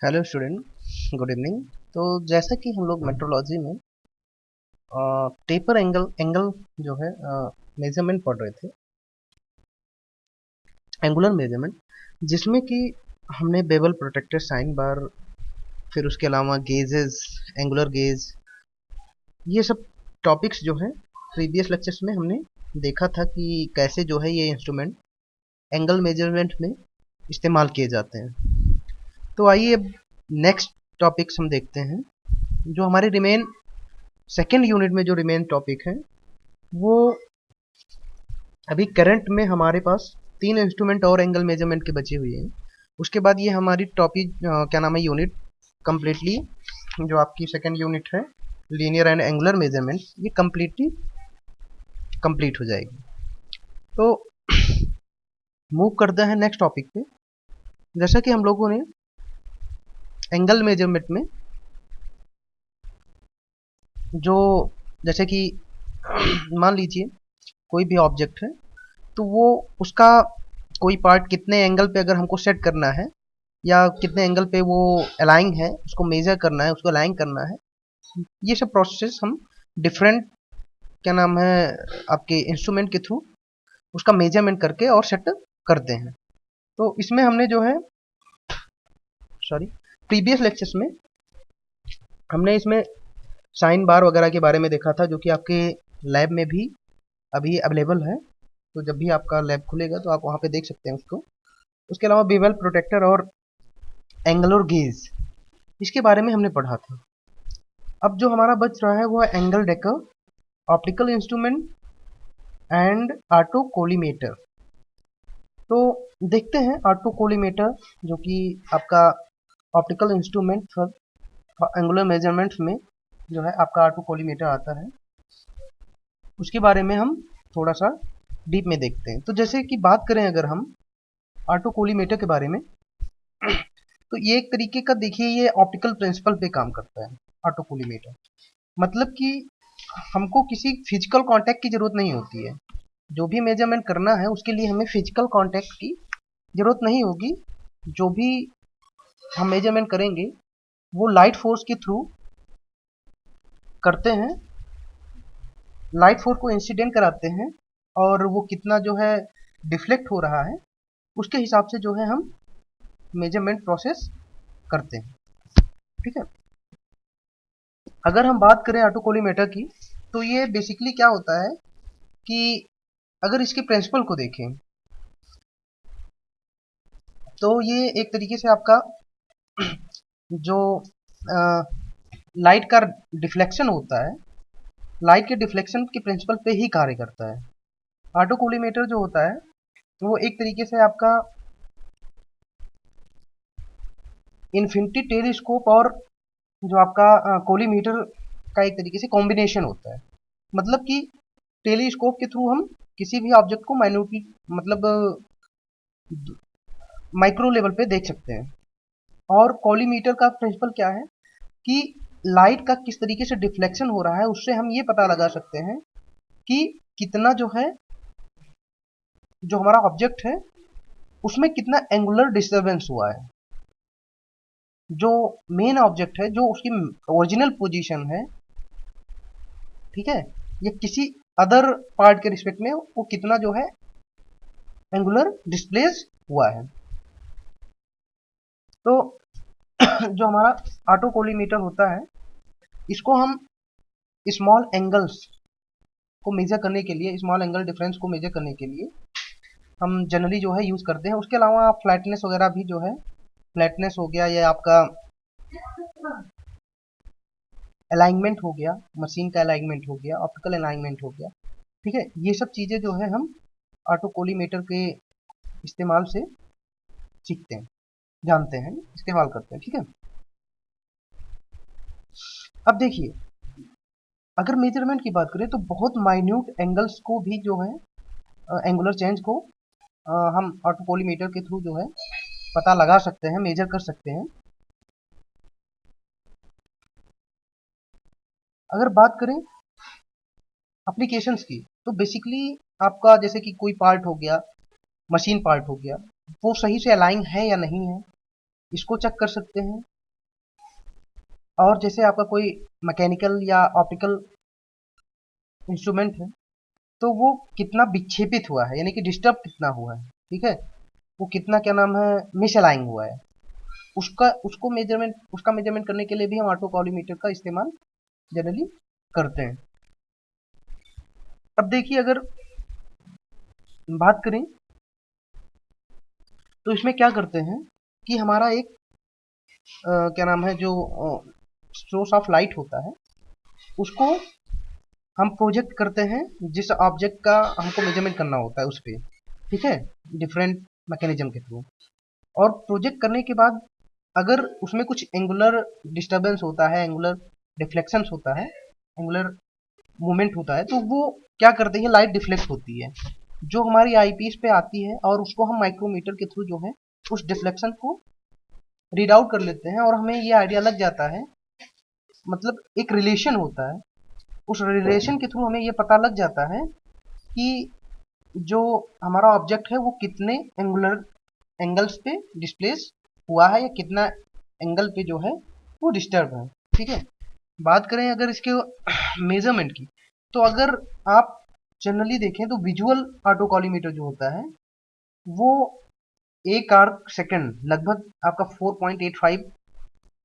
Hello student, good evening. तो जैसा कि हम लोग मेट्रोलॉजी में टेपर एंगल एंगल जो है मेजरमेंट पढ़ रहे थे, एंगुलर मेजरमेंट, जिसमें कि हमने बेवल प्रोटेक्टेड साइन बार, फिर उसके अलावा गेजेस, एंगुलर गेज, ये सब टॉपिक्स जो है प्रीवियस लेक्चर्स में हमने देखा था कि कैसे जो है ये इंस्ट्रूमेंट एंगल मेजरमेंट में इस्तेमाल किए जाते हैं। तो आइए अब नेक्स्ट टॉपिक्स हम देखते हैं। जो हमारे रिमेन सेकेंड यूनिट में जो रिमेन टॉपिक है, वो अभी करंट में हमारे पास 3 इंस्ट्रूमेंट और एंगल मेजरमेंट के बची हुई हैं। उसके बाद ये हमारी टॉपिक क्या नाम है, यूनिट कम्प्लीटली, जो आपकी सेकेंड यूनिट है लीनियर एंड एंगुलर मेजरमेंट, ये कम्प्लीटली कंप्लीट हो जाएगी। तो मूव करते हैं नेक्स्ट टॉपिक पे। जैसा कि हम लोगों ने एंगल मेजरमेंट में जो, जैसे कि मान लीजिए कोई भी ऑब्जेक्ट है, तो वो उसका कोई पार्ट कितने एंगल पे अगर हमको सेट करना है, या कितने एंगल पे वो अलाइन है, उसको मेजर करना है, उसको अलाइन करना है, ये सब प्रोसेस हम डिफरेंट क्या नाम है आपके इंस्ट्रूमेंट के थ्रू उसका मेजरमेंट करके और सेट करते हैं। तो इसमें हमने जो है, सॉरी, प्रीवियस लेक्चर्स में हमने इसमें साइन बार वगैरह के बारे में देखा था, जो कि आपके लैब में भी अभी अवेलेबल है। तो जब भी आपका लैब खुलेगा तो आप वहाँ पे देख सकते हैं उसको। उसके अलावा बेवल प्रोटेक्टर और एंगुलर गेज, इसके बारे में हमने पढ़ा था। अब जो हमारा बच रहा है वो है angle decker, optical instrument and autocollimator. तो देखते हैं ऑटोकोलिमेटर, जो कि आपका optical instrument for angular measurements में जो है आपका ऑटोकोलिमेटर आता है, उसके बारे में हम थोड़ा सा डीप में देखते हैं। तो जैसे कि बात करें अगर हम ऑटोकोलिमेटर के बारे में, तो ये एक तरीके का, देखिए, ये ऑप्टिकल प्रिंसिपल पे काम करता है ऑटोकोलिमेटर। मतलब कि हमको किसी फिजिकल कांटेक्ट की जरूरत नहीं होती है। जो भी मेजरमेंट करना है उसके लिए हमें फिजिकल कांटेक्ट की जरूरत नहीं होगी। जो भी हम मेजरमेंट करेंगे वो लाइट फोर्स के थ्रू करते हैं, लाइट फोर्स को इंसिडेंट कराते हैं, और वो कितना जो है डिफ्लेक्ट हो रहा है उसके हिसाब से जो है हम मेजरमेंट प्रोसेस करते हैं। ठीक है। अगर हम बात करें ऑटोकोलिमेटर की, तो ये बेसिकली क्या होता है कि अगर इसके प्रिंसिपल को देखें, तो ये एक तरीके से आपका जो लाइट का डिफ्लेक्शन होता है, लाइट के डिफ्लेक्शन के प्रिंसिपल पे ही कार्य करता है। ऑटोकोलिमेटर जो होता है वो एक तरीके से आपका इन्फिनिटी टेलीस्कोप और जो आपका कोलीमीटर का एक तरीके से कॉम्बिनेशन होता है। मतलब कि टेलीस्कोप के थ्रू हम किसी भी ऑब्जेक्ट को माइन्यूटली, मतलब माइक्रो लेवल पे देख सकते हैं। और कॉलीमीटर का प्रिंसिपल क्या है कि लाइट का किस तरीके से डिफ्लेक्शन हो रहा है, उससे हम ये पता लगा सकते हैं कि कितना जो है, जो हमारा ऑब्जेक्ट है उसमें कितना एंगुलर डिस्टर्बेंस हुआ है। जो मेन ऑब्जेक्ट है, जो उसकी ओरिजिनल पोजीशन है, ठीक है, ये किसी अदर पार्ट के रिस्पेक्ट में वो कितना जो है एंगुलर डिस्प्लेस हुआ है। तो जो हमारा ऑटोकोलिमेटर होता है, इसको हम स्मॉल एंगल्स को मेजर करने के लिए, स्मॉल एंगल डिफरेंस को मेजर करने के लिए हम जनरली जो है यूज करते हैं। उसके अलावा फ्लैटनेस वगैरह भी जो है, फ्लैटनेस हो गया, या आपका अलाइनमेंट हो गया, मशीन का अलाइनमेंट हो गया, ऑप्टिकल अलाइनमेंट हो गया, ठीक है, ये सब चीजें जो है हम ऑटोकोलिमेटर के इस्तेमाल से सीखते हैं, जानते हैं, इस्तेमाल करते हैं। ठीक है। अब देखिए, अगर मेजरमेंट की बात करें तो बहुत माइन्यूट एंगल्स को भी जो है, एंगुलर चेंज को हम ऑटोकोलिमेटर के थ्रू जो है पता लगा सकते हैं, मेजर कर सकते हैं। अगर बात करें एप्लीकेशंस की, तो बेसिकली आपका जैसे कि कोई पार्ट हो गया, मशीन पार्ट हो गया, वो सही से अलाइन है या नहीं है, इसको चेक कर सकते हैं। और जैसे आपका कोई मैकेनिकल या ऑप्टिकल इंस्ट्रूमेंट है, तो वो कितना विक्षेपित हुआ है, यानी कि डिस्टर्ब कितना हुआ है, ठीक है, वो कितना क्या नाम है मिसअलाइन हुआ है, उसका मेजरमेंट करने के लिए भी हम ऑटो कॉलिमेटर का इस्तेमाल जनरली करते हैं। अब देखिए, अगर बात करें तो इसमें क्या करते हैं कि हमारा एक क्या नाम है जो सोर्स ऑफ लाइट होता है, उसको हम प्रोजेक्ट करते हैं जिस ऑब्जेक्ट का हमको मेजरमेंट करना होता है उस पर, ठीक है, डिफरेंट मैकेनिज्म के थ्रू। और प्रोजेक्ट करने के बाद अगर उसमें कुछ एंगुलर डिस्टर्बेंस होता है, एंगुलर डिफ्लेक्शंस होता है, एंगुलर मूवमेंट होता है, तो वो क्या करते हैं, लाइट डिफ्लेक्ट होती है जो हमारी आईपीस पे आती है, और उसको हम माइक्रोमीटर के थ्रू जो है उस डिफ्लेक्शन को रीड आउट कर लेते हैं, और हमें ये आइडिया लग जाता है, मतलब एक रिलेशन होता है, उस रिलेशन के थ्रू हमें ये पता लग जाता है कि जो हमारा ऑब्जेक्ट है वो कितने एंगल्स पे डिस्प्लेस हुआ है, या कितना एंगल पे जो है वो डिस्टर्ब है, ठीक है। बात करें अगर इसके मेजरमेंट की, तो अगर आप जनरली देखें तो विजुअल ऑटो कॉलीमीटर जो होता है वो एक आर्क सेकंड लगभग आपका 4.85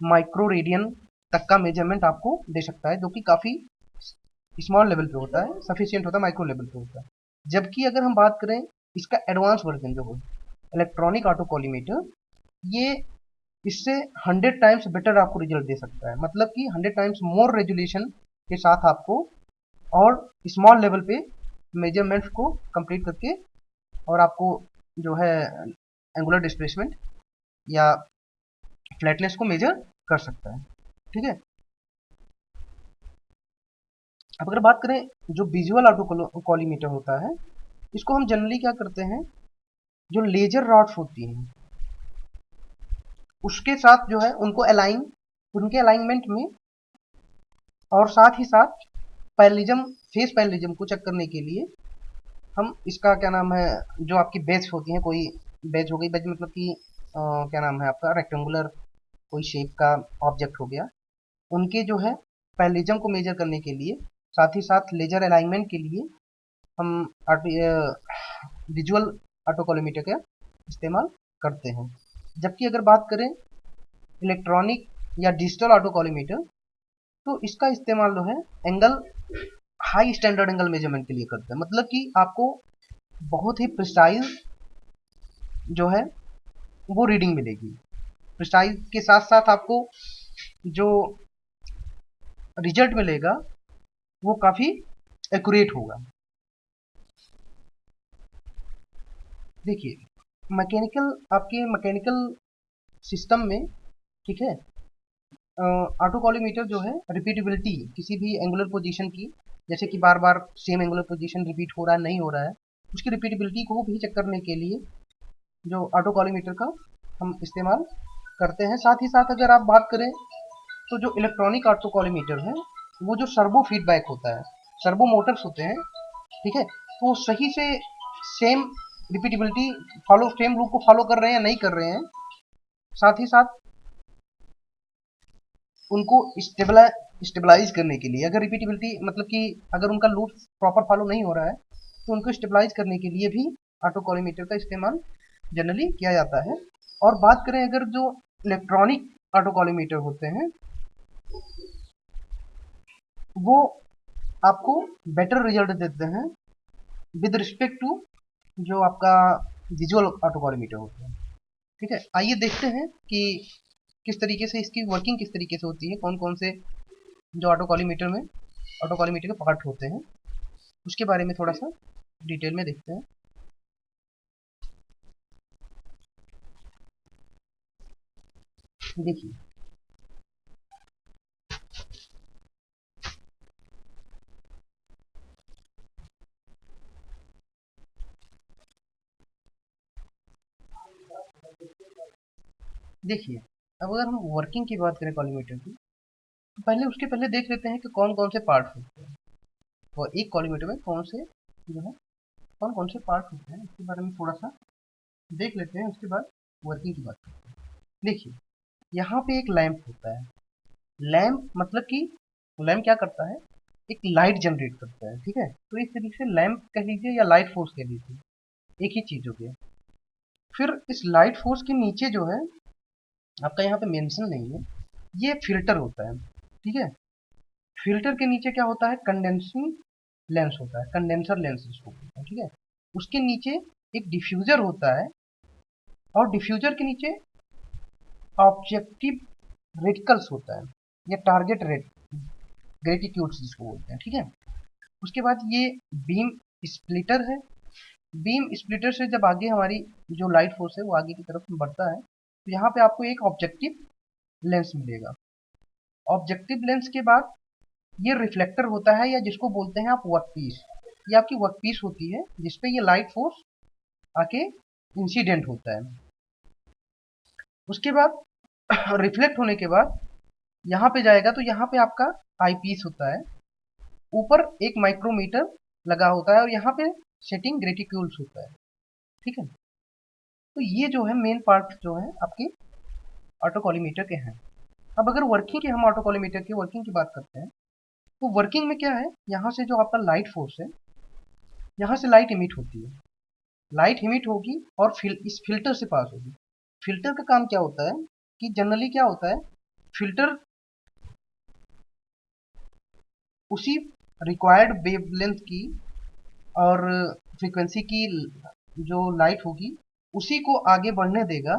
माइक्रो रेडियन तक का मेजरमेंट आपको दे सकता है, जो कि काफ़ी स्मॉल लेवल पे होता है, सफिशियंट होता है, माइक्रो लेवल पे होता है। जबकि अगर हम बात करें इसका एडवांस वर्जन जो हो इलेक्ट्रॉनिक ऑटो कॉलीमीटर, ये इससे 100 टाइम्स बेटर आपको रिजल्ट दे सकता है, मतलब कि 100 टाइम्स मोर रेजुलेशन के साथ आपको और स्मॉल लेवल पे मेजरमेंट्स को कंप्लीट करके और आपको जो है एंगुलर डिस्प्लेसमेंट या फ्लैटनेस को मेजर कर सकता है, ठीक है। अब अगर बात करें जो विजुअल ऑटो कॉलीमीटर होता है, इसको हम जनरली क्या करते हैं, जो लेजर रॉड्स होती हैं उसके साथ जो है उनके अलाइनमेंट में, और साथ ही साथ पैरेललिज्म, फेस पैरेललिज्म को चेक करने के लिए हम इसका क्या नाम है, जो आपकी बेस होती है, कोई बेस हो गई, बेस मतलब कि क्या नाम है आपका रेक्टेंगुलर कोई शेप का ऑब्जेक्ट हो गया, उनके जो है पैरेललिज्म को मेजर करने के लिए, साथ ही साथ लेजर अलाइनमेंट के लिए हम विजुअल ऑटो कॉलीमीटर का इस्तेमाल करते हैं। जबकि अगर बात करें इलेक्ट्रॉनिक या डिजिटल ऑटो कॉलीमीटर, तो इसका इस्तेमाल जो है angle high standard angle measurement के लिए करते हैं, मतलब कि आपको बहुत ही प्रिसाइज जो है वो रीडिंग मिलेगी, प्रिसाइज के साथ साथ आपको जो रिजल्ट मिलेगा वो काफ़ी एक्यूरेट होगा। देखिए, आपके मैकेनिकल सिस्टम में, ठीक है, ऑटो कॉलीमीटर जो है रिपीटेबिलिटी किसी भी एंगुलर पोजीशन की, जैसे कि बार बार सेम एंगुलर पोजीशन रिपीट हो रहा है नहीं हो रहा है, उसकी रिपीटेबिलिटी को भी चेक करने के लिए जो ऑटो कॉलीमीटर का हम इस्तेमाल करते हैं। साथ ही साथ अगर आप बात करें तो जो इलेक्ट्रॉनिक ऑटो कॉलीमीटर है वो जो सर्वो फीडबैक होता है, सर्वो मोटर्स होते हैं, ठीक है, तो वो सही से same repeatability follow, same rule को फॉलो कर रहे हैं या नहीं कर रहे हैं, साथ ही साथ उनको स्टेबलाइज करने के लिए, अगर रिपीटेबिलिटी मतलब कि अगर उनका लूप प्रॉपर फॉलो नहीं हो रहा है तो उनको स्टेबलाइज करने के लिए भी ऑटो कॉलीमीटर का इस्तेमाल जनरली किया जाता है। और बात करें अगर जो इलेक्ट्रॉनिक ऑटो कॉलीमीटर होते हैं, वो आपको बेटर रिजल्ट देते हैं विद रिस्पेक्ट टू जो आपका विजुअल ऑटो कॉलीमीटर होता है, ठीक है। आइए देखते हैं कि किस तरीके से इसकी वर्किंग किस तरीके से होती है, कौन कौन से जो ऑटो कॉलीमीटर के पार्ट होते हैं, उसके बारे में थोड़ा सा डिटेल में देखते हैं। देखिए, देखिए, अब अगर हम वर्किंग की बात करें कॉलीमीटर की, तो उसके पहले देख लेते हैं कि कौन कौन से पार्ट होते हैं, और एक कॉलीमीटर में कौन से जो है कौन कौन से पार्ट होते हैं, इसके बारे में थोड़ा सा देख लेते हैं, उसके बाद वर्किंग की बात करते हैं। देखिए, यहाँ पे एक लैंप होता है, लैम्प मतलब कि लैम्प क्या करता है, एक लाइट जनरेट करता है, ठीक है। तो इस तरीके से लैम्प कह लीजिए या लाइट फोर्स कह लीजिए, एक ही चीज हो गया। फिर इस लाइट फोर्स के नीचे जो है, आपका यहाँ पे मेंशन नहीं है, ये फिल्टर होता है, ठीक है। फिल्टर के नीचे क्या होता है, कंडेंसिंग लेंस होता है, कंडेंसर लेंस इसको बोलते हैं, ठीक है। उसके नीचे एक डिफ्यूजर होता है, और डिफ्यूजर के नीचे ऑब्जेक्टिव रेटिकल्स होता है, या टारगेट ग्रेटिट्यूड्स जिसको बोलते हैं, ठीक है। उसके बाद ये बीम स्प्लिटर है। बीम स्प्लिटर से जब आगे हमारी जो लाइट फोर्स है वो आगे की तरफ बढ़ता है, तो यहाँ पे आपको एक ऑब्जेक्टिव लेंस मिलेगा। ऑब्जेक्टिव लेंस के बाद ये रिफ्लेक्टर होता है, या जिसको बोलते हैं आप वर्कपीस। ये आपकी वर्कपीस होती है जिसपे ये लाइट फोर्स आके इंसिडेंट होता है। उसके बाद रिफ्लेक्ट होने के बाद यहाँ पे जाएगा, तो यहाँ पे आपका आई पीस होता है, ऊपर एक माइक्रोमीटर लगा होता है, और यहाँ पे सेटिंग ग्रेटिक्यूल्स होता है, ठीक है। तो ये जो है मेन पार्ट जो है आपके ऑटोकॉलिमेटर के हैं। अब अगर वर्किंग की हम ऑटोकॉलिमेटर की वर्किंग की बात करते हैं, तो वर्किंग में क्या है, यहाँ से जो आपका लाइट फोर्स है, यहाँ से लाइट इमिट होती है, लाइट इमिट होगी और इस फिल्टर से पास होगी। फिल्टर का काम क्या होता है कि जनरली क्या होता है, फिल्टर उसी रिक्वायर्ड वेवलेंथ की और फ्रीक्वेंसी की जो लाइट होगी उसी को आगे बढ़ने देगा,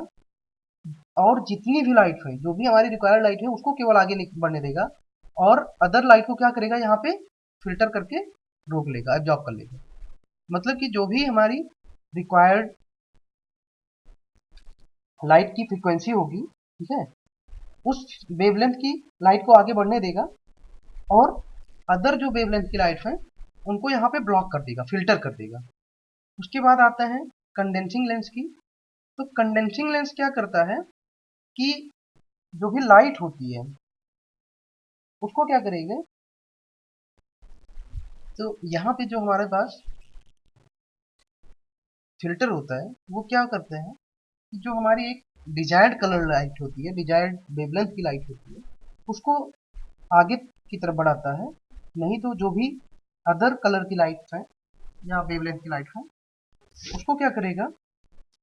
और जितनी भी लाइट है, जो भी हमारी रिक्वायर्ड लाइट है, उसको केवल आगे बढ़ने देगा, और अदर लाइट को क्या करेगा, यहाँ पे फिल्टर करके रोक लेगा, एब्जॉर्ब कर लेगा। मतलब कि जो भी हमारी रिक्वायर्ड लाइट की फ्रीक्वेंसी होगी, ठीक है, उस वेवलेंथ की लाइट को आगे बढ़ने देगा, और अदर जो वेवलेंथ की लाइट है उनको यहाँ पे ब्लॉक कर देगा, फिल्टर कर देगा। उसके बाद आता है कंडेंसिंग लेंस की। तो कंडेंसिंग लेंस क्या करता है कि जो भी लाइट होती है उसको क्या करेगा, तो यहाँ पे जो हमारे पास फिल्टर होता है वो क्या करते हैं कि जो हमारी एक डिजायर्ड कलर लाइट होती है, डिजायर्ड वेवलेंथ की लाइट होती है, उसको आगे की तरफ बढ़ाता है। नहीं तो जो भी अदर कलर की लाइट है या वेवलेंथ की लाइट है उसको क्या करेगा,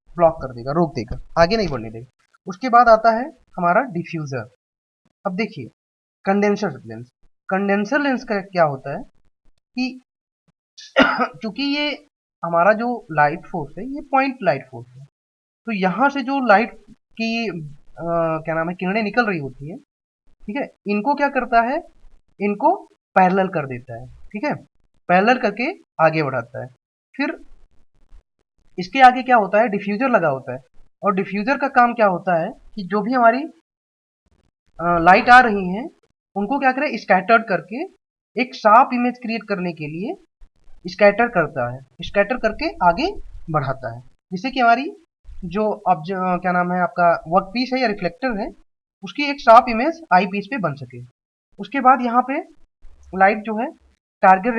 ब्लॉक कर देगा, रोक देगा, आगे नहीं बढ़ने देगा। उसके बाद आता है हमारा डिफ्यूजर। अब देखिए कंडेंसर लेंस, कंडेंसर लेंस का क्या होता है कि चूंकि ये हमारा जो लाइट फोर्स है ये पॉइंट लाइट फोर्स है, तो यहाँ से जो लाइट की क्या नाम है किरणें निकल रही होती है, ठीक है, इनको क्या करता है, इनको पैरेलल कर देता है, ठीक है, पैरेलल करके आगे बढ़ाता है। फिर इसके आगे क्या होता है, डिफ्यूजर लगा होता है, और डिफ्यूजर का काम क्या होता है कि जो भी हमारी लाइट आ रही हैं उनको क्या करे, स्कैटर्ड करके एक साफ इमेज क्रिएट करने के लिए स्कैटर करता है, स्कैटर करके आगे बढ़ाता है, जिससे कि हमारी जो क्या नाम है आपका वर्क पीस है या रिफ्लेक्टर है उसकी एक साफ इमेज आई पीस पे बन सके। उसके बाद यहाँ पे लाइट जो है टारगेट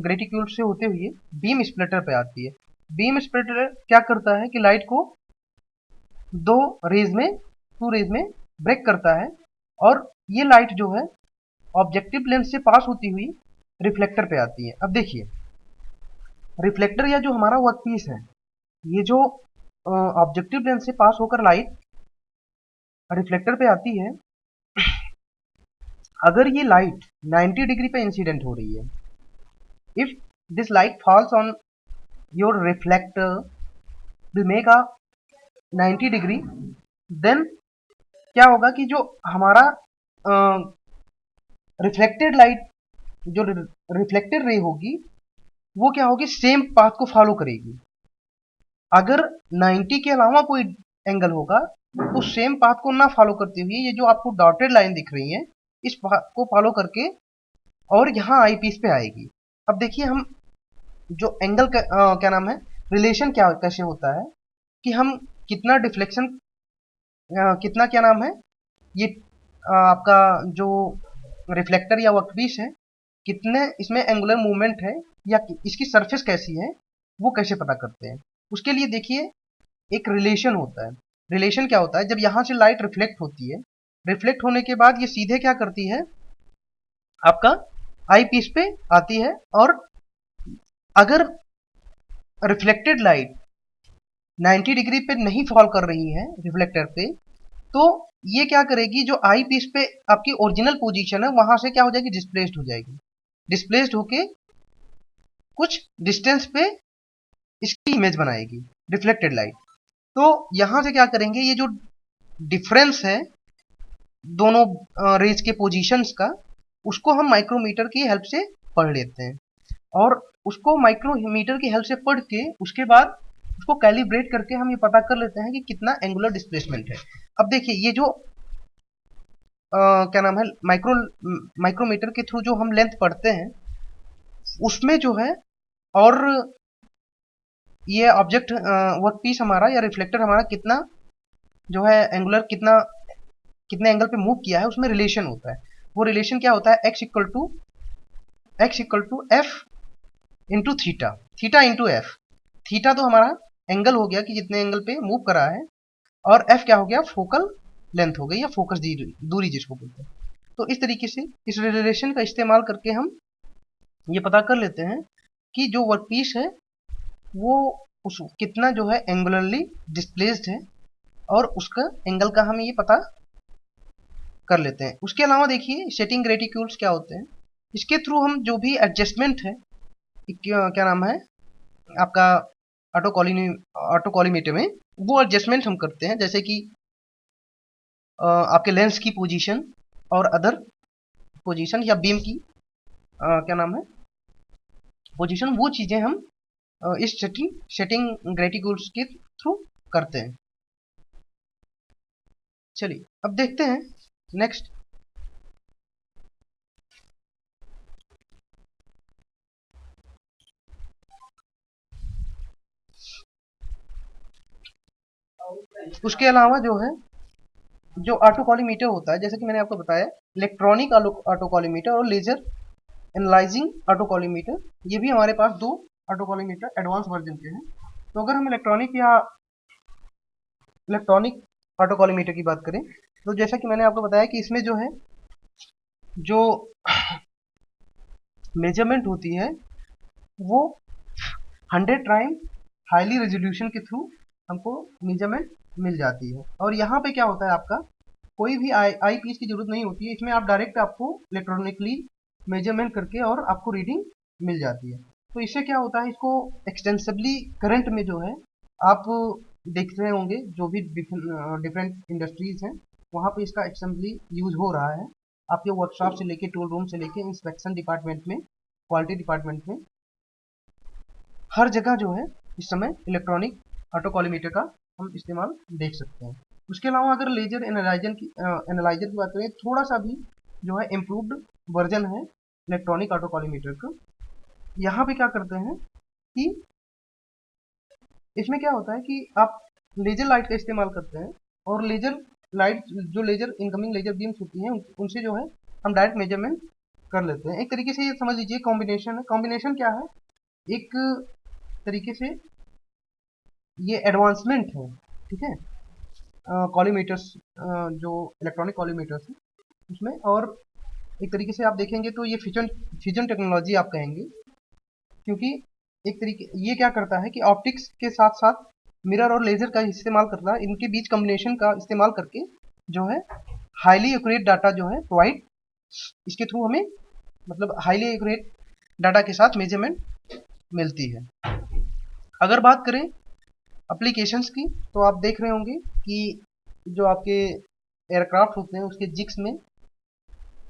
ग्रेटिक्यूल से होते हुए बीम स्प्लिटर पे आती है। बीम स्प्लिटर क्या करता है कि लाइट को टू रेज में ब्रेक करता है, और ये लाइट जो है ऑब्जेक्टिव लेंस से पास होती हुई रिफ्लेक्टर पे आती है। अब देखिए रिफ्लेक्टर या जो हमारा वर्क पीस है, ये जो ऑब्जेक्टिव लेंस से पास होकर लाइट रिफ्लेक्टर पे आती है, अगर ये लाइट 90 डिग्री पे इंसिडेंट हो रही है, if this light falls on your reflector will make a 90 degree, then क्या होगा कि जो हमारा रिफ्लेक्टेड लाइट, जो रिफ्लेक्टेड रे होगी वो क्या होगी, सेम पाथ को फॉलो करेगी। अगर 90 के अलावा कोई एंगल होगा तो सेम पाथ को ना फॉलो करते हुए ये जो आपको डॉटेड लाइन दिख रही है इस पाथ को फॉलो करके और यहाँ आई पीस पे आएगी। अब देखिए हम जो एंगल का क्या नाम है रिलेशन क्या कैसे होता है कि हम कितना डिफ्लेक्शन कितना क्या नाम है ये आपका जो रिफ्लेक्टर या वर्कपीस है कितने इसमें एंगुलर मूवमेंट है या इसकी सरफेस कैसी है वो कैसे पता करते हैं। उसके लिए देखिए एक रिलेशन होता है। रिलेशन क्या होता है, जब यहाँ से लाइट रिफ्लेक्ट होती है, रिफ्लेक्ट होने के बाद ये सीधे क्या करती है, आपका आई पीस पे आती है। और अगर रिफ्लेक्टेड लाइट 90 डिग्री पे नहीं फॉल कर रही है रिफ्लेक्टर पे, तो ये क्या करेगी, जो आई पीस पे आपकी ओरिजिनल पोजीशन है वहां से क्या हो जाएगी, डिस्प्लेस्ड हो जाएगी। डिस्प्लेस्ड होके कुछ डिस्टेंस पे इसकी इमेज बनाएगी रिफ्लेक्टेड लाइट। तो यहां से क्या करेंगे, ये जो डिफरेंस है दोनों रेज के पोजीशंस का, उसको हम माइक्रोमीटर की हेल्प से पढ़ लेते हैं। और उसको माइक्रोमीटर की हेल्प से पढ़ के उसके बाद उसको कैलिब्रेट करके हम ये पता कर लेते हैं कि कितना एंगुलर डिस्प्लेसमेंट है। अब देखिए ये जो क्या नाम है, माइक्रोमीटर के थ्रू जो हम लेंथ पढ़ते हैं उसमें जो है, और ये ऑब्जेक्ट वर्क पीस हमारा या रिफ्लेक्टर हमारा कितना जो है एंगुलर, कितने एंगल पे मूव किया है, उसमें रिलेशन होता है। वो रिलेशन क्या होता है, x equal to f into theta, theta into f. Theta तो हमारा एंगल हो गया कि जितने एंगल पे मूव करा है, और एफ क्या हो गया, फोकल लेंथ हो गई या फोकस दूरी जिसको बोलते हैं। तो इस तरीके से इस रिलेशन का इस्तेमाल करके हम ये पता कर लेते हैं कि जो वर्कपीस है वो उस कितना जो है एंगुलरली डिस्प्लेस्ड है, और उसका एंगल का हम ये पता कर लेते हैं। उसके अलावा देखिए सेटिंग रेटिक्यूल्स क्या होते हैं, इसके थ्रू हम जो भी एडजस्टमेंट है, क्या नाम है आपका ऑटो कॉलीमीटर में, वो एडजस्टमेंट हम करते हैं। जैसे कि आपके लेंस की पोजीशन और अदर पोजीशन या बीम की क्या नाम है पोजीशन, वो चीजें हम इस सेटिंग रेटिक्यूल्स के थ्रू करते हैं। चलिए अब देखते हैं नेक्स्ट। उसके अलावा जो है, जो ऑटो कॉलीमीटर होता है, जैसे कि मैंने आपको बताया इलेक्ट्रॉनिक ऑटो कॉलीमीटर और लेजर एनालाइजिंग ऑटो कॉलीमीटर, ये भी हमारे पास दो ऑटो कॉलीमीटर एडवांस वर्जन के हैं। तो अगर हम इलेक्ट्रॉनिक ऑटो कॉलीमीटर की बात करें, तो जैसा कि मैंने आपको बताया कि इसमें जो है जो मेजरमेंट होती है वो 100 टाइम हाईली रेजोल्यूशन के थ्रू हमको मेजरमेंट मिल जाती है। और यहाँ पे क्या होता है, आपका कोई भी आई पीस की जरूरत नहीं होती है, इसमें आप डायरेक्ट आपको इलेक्ट्रॉनिकली मेजरमेंट करके और आपको रीडिंग मिल जाती है। तो इससे क्या होता है, इसको एक्सटेंसिवली करंट में जो है आप देख रहे होंगे, जो भी डिफरेंट इंडस्ट्रीज हैं वहाँ पे इसका एक्सटेंसिवली यूज हो रहा है। आपके वर्कशॉप से लेके टूल रूम से लेके इंस्पेक्शन डिपार्टमेंट में, क्वालिटी डिपार्टमेंट में, हर जगह जो है इस समय इलेक्ट्रॉनिक ऑटो कॉलीमीटर का हम इस्तेमाल देख सकते हैं। उसके अलावा अगर लेजर एनालाइजर की बात करें, थोड़ा सा भी जो है इम्प्रूव्ड वर्जन है इलेक्ट्रॉनिक ऑटो कॉलीमीटर का। यहाँ पे क्या करते हैं कि इसमें क्या होता है कि आप लेजर लाइट का इस्तेमाल करते हैं, और लेजर लाइट जो लेजर इनकमिंग लेजर बीम्स होती हैं उनसे जो है हम डायरेक्ट मेजरमेंट कर लेते हैं। एक तरीके से ये समझ लीजिए कॉम्बिनेशन है। कॉम्बिनेशन क्या है, एक तरीके से ये एडवांसमेंट है, ठीक है, कॉलीमीटर्स जो इलेक्ट्रॉनिक कॉलीमीटर्स है उसमें। और एक तरीके से आप देखेंगे तो ये फ्यूजन टेक्नोलॉजी आप कहेंगे, क्योंकि एक तरीके ये क्या करता है कि ऑप्टिक्स के साथ साथ मिरर और लेजर का इस्तेमाल करता है, इनके बीच कॉम्बिनेशन का इस्तेमाल करके जो है हाईली एक्यूरेट डाटा जो है प्रोवाइड, इसके थ्रू हमें मतलब हाईली एक्यूरेट डाटा के साथ मेजरमेंट मिलती है। अगर बात करें एप्लीकेशंस की, तो आप देख रहे होंगे कि जो आपके एयरक्राफ्ट होते हैं उसके जिग्स में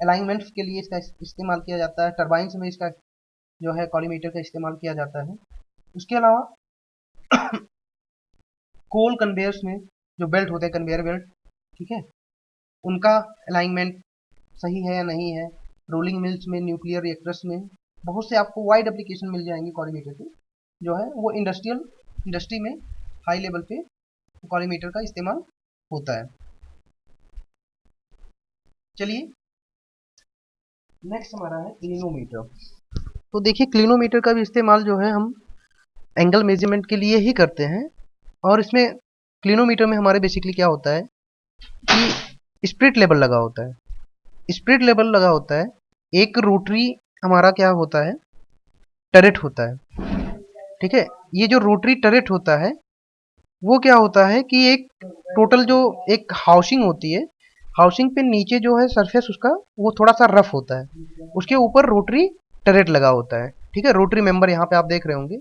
अलाइनमेंट्स के लिए इसका इस्तेमाल किया जाता है। टरबाइन्स में इसका जो है कॉलीमीटर का इस्तेमाल किया जाता है। उसके अलावा कोल कन्वेयर्स में जो बेल्ट होते हैं, कन्वेयर बेल्ट, ठीक है, उनका अलाइनमेंट सही है या नहीं है। रोलिंग मिल्स में, न्यूक्लियर रिएक्टर्स में, बहुत से आपको वाइड एप्लीकेशन मिल जाएंगे कॉलीमीटर के, जो है वो इंडस्ट्री में हाई लेवल पे कॉलीमीटर का इस्तेमाल होता है। चलिए नेक्स्ट हमारा है क्लिनोमीटर। तो देखिए क्लिनोमीटर का भी इस्तेमाल जो है हम एंगल मेजरमेंट के लिए ही करते हैं। और इसमें क्लिनोमीटर में हमारे बेसिकली क्या होता है कि स्पिरिट लेवल लगा होता है, स्पिरिट लेवल लगा होता है। एक रोटरी हमारा क्या होता है, टरेट होता है, ठीक है। ये जो रोटरी टरेट होता है वो क्या होता है कि एक टोटल जो एक हाउसिंग होती है, हाउसिंग पे नीचे जो है सरफेस उसका वो थोड़ा सा रफ होता है, उसके ऊपर रोटरी टरेट लगा होता है, ठीक है। रोटरी मेंबर यहाँ पे आप देख रहे होंगे,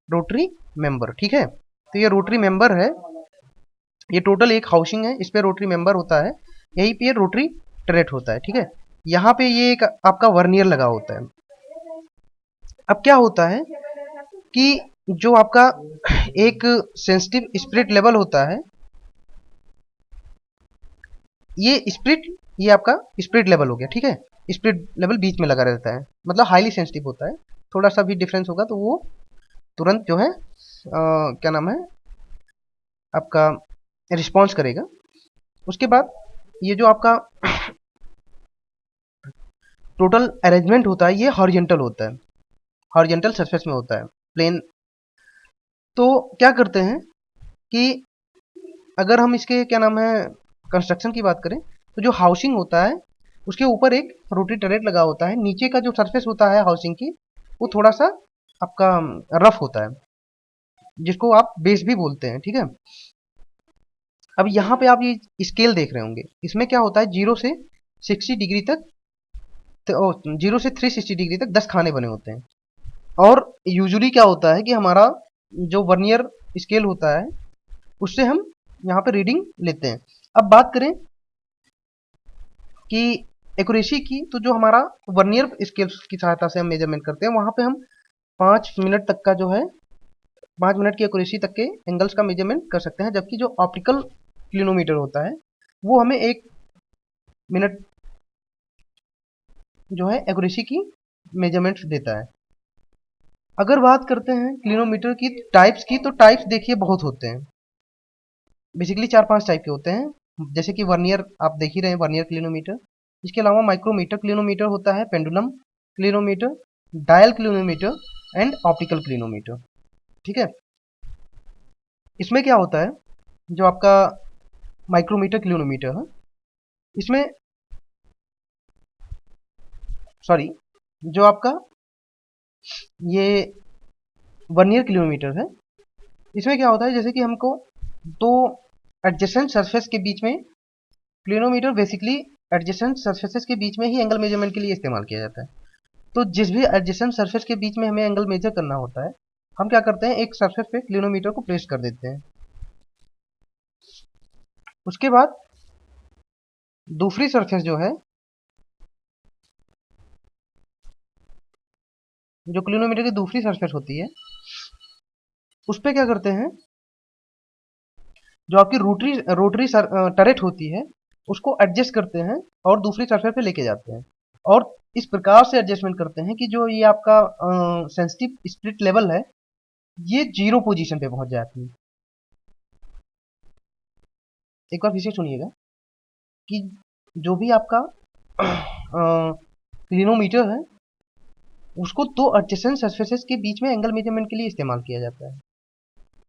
रोटरी मेंबर, ठीक है। तो ये रोटरी मेंबर है, ये टोटल एक हाउसिंग है, इस पे रोटरी मेंबर होता है, यहीं पे रोटरी टरेट होता है, ठीक है। यहाँ पे ये एक आपका वर्नियर लगा होता है। अब क्या होता है कि जो आपका एक सेंसिटिव स्पिरिट लेवल होता है, ये स्पिरिट, ये आपका स्पिरिट लेवल हो गया, ठीक है। स्पिरिट लेवल बीच में लगा रहता है, मतलब हाईली सेंसिटिव होता है। थोड़ा सा भी डिफरेंस होगा तो वो तुरंत जो है क्या नाम है आपका रिस्पॉन्स करेगा। उसके बाद ये जो आपका टोटल अरेंजमेंट होता है ये हॉरिजेंटल होता है, हॉरिजेंटल सरफेस में होता है, प्लेन। तो क्या करते हैं कि अगर हम इसके क्या नाम है कंस्ट्रक्शन की बात करें, तो जो हाउसिंग होता है उसके ऊपर एक रोटरी टरेट लगा होता है, नीचे का जो सरफेस होता है हाउसिंग की वो थोड़ा सा आपका रफ होता है, जिसको आप बेस भी बोलते हैं, ठीक है। अब यहाँ पे आप ये स्केल देख रहे होंगे, इसमें क्या होता है 0 से 60 डिग्री तक, 0 से 360 डिग्री तक 10 खाने बने होते हैं। और यूजुअली क्या होता है कि हमारा जो वर्नियर स्केल होता है उससे हम यहाँ पे रीडिंग लेते हैं। अब बात करें कि एक्यूरेसी की, तो जो हमारा वर्नियर स्केल की सहायता से हम मेजरमेंट करते हैं, वहाँ पे हम 5 मिनट तक का जो है 5 मिनट की एक्यूरेसी तक के एंगल्स का मेजरमेंट कर सकते हैं, जबकि जो ऑप्टिकल क्लिनोमीटर होता है वो हमें 1 मिनट जो है एक्यूरेसी की मेजरमेंट्स देता है। अगर बात करते हैं क्लिनोमीटर की टाइप्स की, तो टाइप्स देखिए बहुत होते हैं, बेसिकली 4-5 टाइप के होते हैं। जैसे कि वर्नियर आप देख ही रहे हैं, वर्नियर क्लिनोमीटर। इसके अलावा माइक्रोमीटर क्लिनोमीटर होता है, pendulum clinometer, dial clinometer and optical clinometer, ठीक है। इसमें क्या होता है, जो आपका माइक्रोमीटर क्लिनोमीटर है, इसमें सॉरी जो आपका ये वर्नियर क्लिनोमीटर है, इसमें क्या होता है जैसे कि हमको दो एडजेसेंट सरफेस के बीच में, क्लिनोमीटर बेसिकली एडजेसेंट सरफेसेस के बीच में ही एंगल मेजरमेंट के लिए इस्तेमाल किया जाता है। तो जिस भी एडजेसेंट सरफेस के बीच में हमें एंगल मेजर करना होता है, हम क्या करते हैं एक सरफेस पे क्लिनोमीटर को प्लेस कर देते हैं। उसके बाद दूसरी सरफेस जो है, जो क्लिनोमीटर की दूसरी सरफेस होती है, उस पर क्या करते हैं, जो आपकी रोटरी रोटरी टरेट होती है उसको एडजस्ट करते हैं और दूसरी सरफेस पे लेके जाते हैं, और इस प्रकार से एडजस्टमेंट करते हैं कि जो ये आपका सेंसिटिव स्पिरिट लेवल है ये 0 पोजीशन पे पहुंच जाती है। एक बार फिर से सुनिएगा कि जो भी आपका क्लिनोमीटर है उसको दो एडजेसेंट सरफेसेस के बीच में एंगल मेजरमेंट के लिए इस्तेमाल किया जाता है।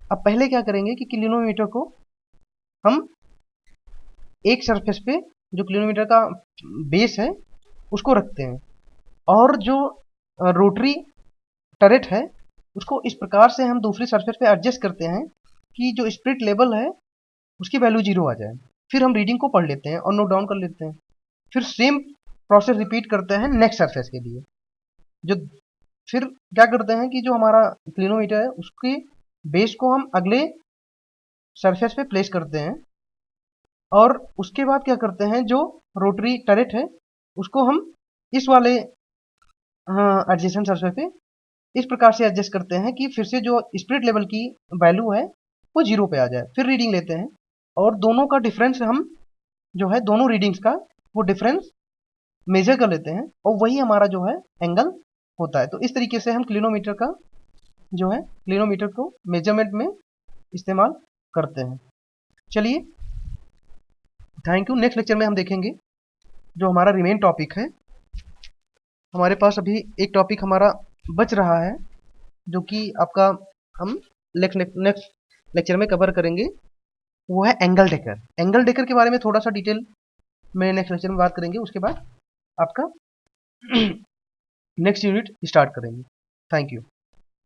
अब पहले क्या करेंगे कि क्लिनोमीटर को हम एक सरफेस पे, जो क्लिनोमीटर का बेस है उसको रखते हैं, और जो रोटरी टरेट है उसको इस प्रकार से हम दूसरी सरफेस पे एडजस्ट करते हैं कि जो स्पिरिट लेवल है उसकी वैल्यू 0 आ जाए। फिर हम रीडिंग को पढ़ लेते हैं और नोट डाउन कर लेते हैं, फिर सेम प्रोसेस रिपीट करते हैं नेक्स्ट सरफेस के लिए। जो फिर क्या करते हैं कि जो हमारा क्लिनोमीटर है उसके बेस को हम अगले सरफेस पे प्लेस करते हैं, और उसके बाद क्या करते हैं जो रोटरी टरेट है उसको हम इस वाले एडजेसेंट सरफेस पे इस प्रकार से एडजस्ट करते हैं कि फिर से जो स्पिरिट लेवल की वैल्यू है वो 0 पे आ जाए। फिर रीडिंग लेते हैं और दोनों का डिफरेंस हम जो है दोनों रीडिंग्स का वो डिफरेंस मेजर कर लेते हैं, और वही हमारा जो है एंगल होता है। तो इस तरीके से हम क्लिनोमीटर का जो है क्लिनोमीटर को मेजरमेंट में इस्तेमाल करते हैं। चलिए, थैंक यू। नेक्स्ट लेक्चर में हम देखेंगे जो हमारा रिमेन टॉपिक है। हमारे पास अभी एक टॉपिक हमारा बच रहा है जो कि आपका हम नेक्स्ट लेक्चर में कवर करेंगे, वो है एंगल डेकर। एंगल डेकर के बारे में थोड़ा सा डिटेल मैं नेक्स्ट लेक्चर में बात करेंगे, उसके बाद आपका नेक्स्ट यूनिट स्टार्ट करेंगे। Thank you.